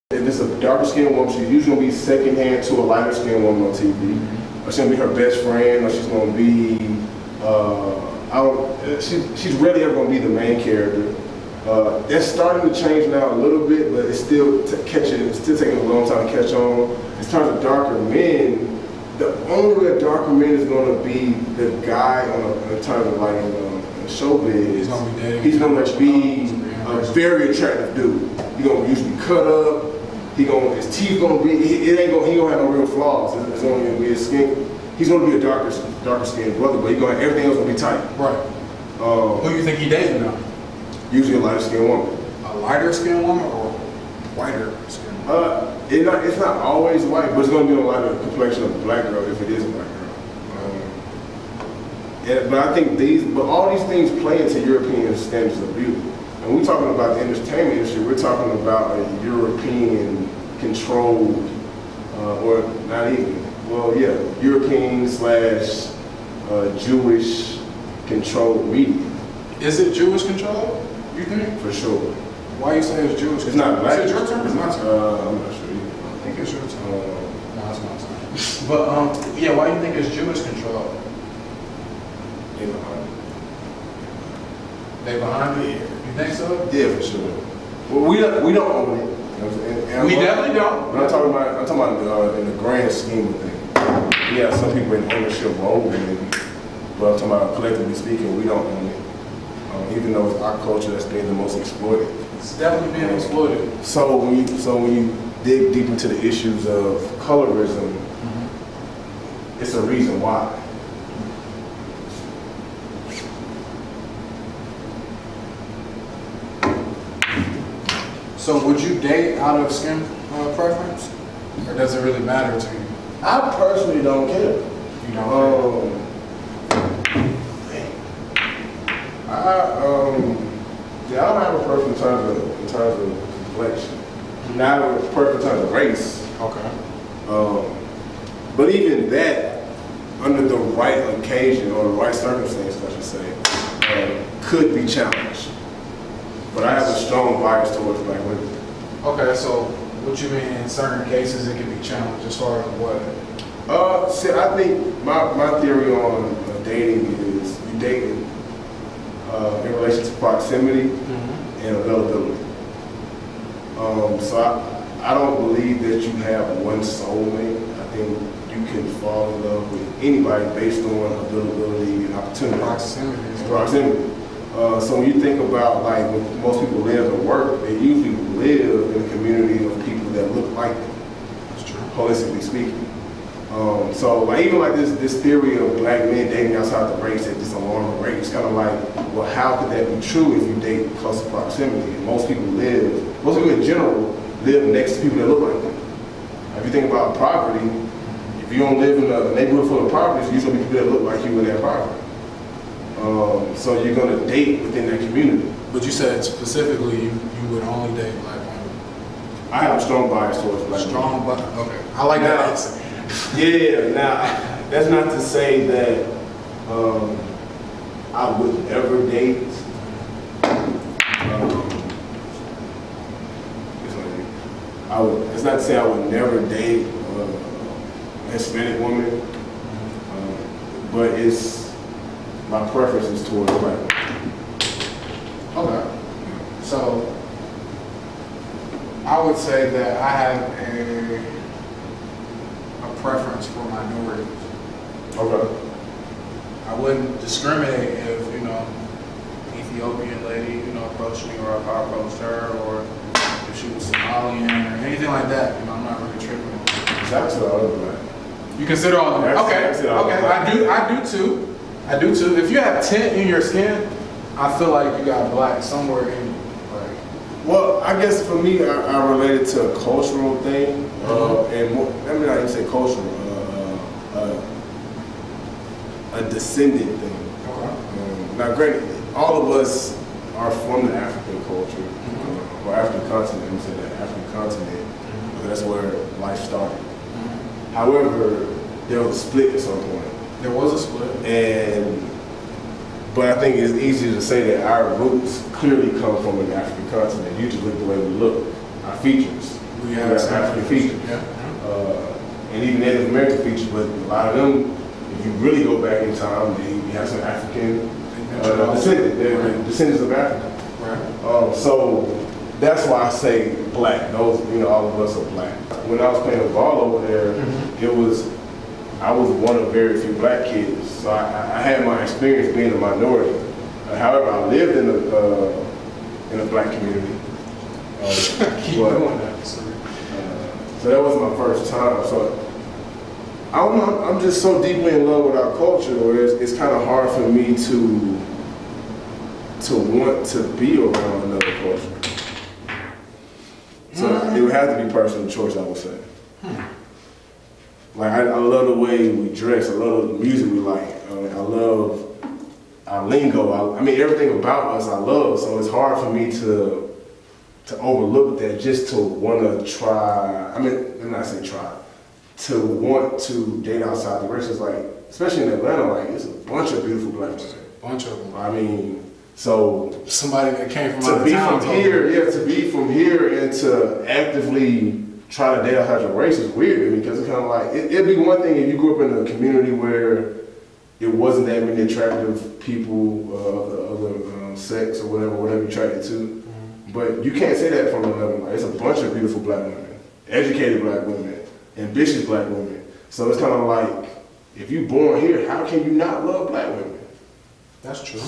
If it's a darker skinned woman, she's usually gonna be second hand to a lighter skinned woman on TV. Or she's gonna be her best friend, or she's gonna be she's rarely ever gonna be the main character. That's starting to change now a little bit, but it's still it's still taking a long time to catch on. In terms of darker men, the only way a darker man is gonna be the guy in terms of like in showbiz. He's gonna be a very attractive dude. He's gonna usually cut up. His teeth gonna be. He gonna have no real flaws. It's gonna be his skin. He's gonna be a darker skinned brother, but everything else gonna be tight. Right. Who you think he dating now? Usually a lighter skinned woman. A lighter skinned woman or whiter skinned woman? It's not always white, but it's gonna be a lighter complexion of a black girl if it is a black girl. But I think all these things play into European standards of beauty. And we're talking about the entertainment industry, we're talking about a European controlled, or not even, European / Jewish controlled media. Is it Jewish controlled, you think? For sure. Why you say it's Jewish? It's not black. Is it your term? It's my term. I'm not sure either. I think it's your term. No, it's my term. But, yeah, why do you think it's Jewish controlled? They behind it. They behind it? You think so? Yeah, for sure. Well, we don't own it. We definitely don't. But I'm talking about in the grand scheme of things. Yeah, some people in ownership role maybe, but I'm talking about collectively speaking, we don't own it. Even though it's our culture that's being the most exploited. It's definitely being exploited. So when you dig deep into the issues of colorism, it's a reason why. So would you date out of skin preference? Or does it really matter to you? I personally don't care. You don't care? I don't have a preference in terms of complexion. Now I have a preference in terms of race. Okay. But even that, under the right occasion or the right circumstance, I should say, could be challenged. But I have a strong bias towards black women. Okay, so what you mean in certain cases it can be challenged as far as what? I think my theory on dating is you date in relation to proximity and availability. So I don't believe that you have one soulmate. I think you can fall in love with anybody based on availability and opportunity. Proximity. So when you think about like when most people live and work, they usually live in a community of people that look like them. That's true. Holistically speaking. So like even like this theory of black men dating outside the race at this alarming rate, it's kind of like, well, how could that be true if you date close to proximity? And most people in general live next to people that look like them. If you think about poverty, if you don't live in a neighborhood full of properties, usually be people that look like you in that property. So you're gonna date within that community. But you said specifically you would only date black women. I have a strong bias towards black women. Strong bias. Okay. I like that answer. Yeah. Now that's not to say that I would never date. It's not to say I would never date a Hispanic woman, but my preference is towards black women. Okay. So I would say that I have a preference for minorities. Okay. I wouldn't discriminate if, Ethiopian lady, approached me, or if I approached her, or if she was Somalian or anything like that. I'm not really tripping. That's what I look like. You consider all of them? Okay. I do too. If you have tint in your skin, I feel like you got black somewhere in you. Well, I guess for me, I relate it to a cultural thing, and more, I mean, I didn't say cultural, a descendant thing. Okay. Now, granted, all of us are from the African culture, or African continent. We say that African continent, because that's where life started. However, there was a split at some point. There was a split. But I think it's easier to say that our roots clearly come from an African continent. You just look the way we look, our features. We have African features. Yeah. And even Native American features, but a lot of them, if you really go back in time, they have some African descendants of Africa. Right. So that's why I say black. Those, all of us are black. When I was playing ball over there, I was one of very few black kids, so I had my experience being a minority. However, I lived in a black community. Keep doing that. So that was my first time. So I don't know. I'm just so deeply in love with our culture, where it's kind of hard for me to want to be around another culture. So it would have to be personal choice, I would say. Like I love the way we dress. I love the music we like. I love our lingo. I mean, everything about us I love. So it's hard for me to overlook that just to want to try. I mean, let me not say try. To want to date outside the race is like, especially in Atlanta, like it's a bunch of beautiful black women. Bunch of them. I mean, so somebody that came from to out be of town from here, to be from here and to actively try to date outside your race is weird to me, because it's kind of like it'd be one thing if you grew up in a community where it wasn't that many attractive people of the other sex or whatever you're attracted to. But you can't say that from another. Like, it's a bunch of beautiful black women, educated black women, ambitious black women. So it's kind of like, if you're born here, how can you not love black women? That's true.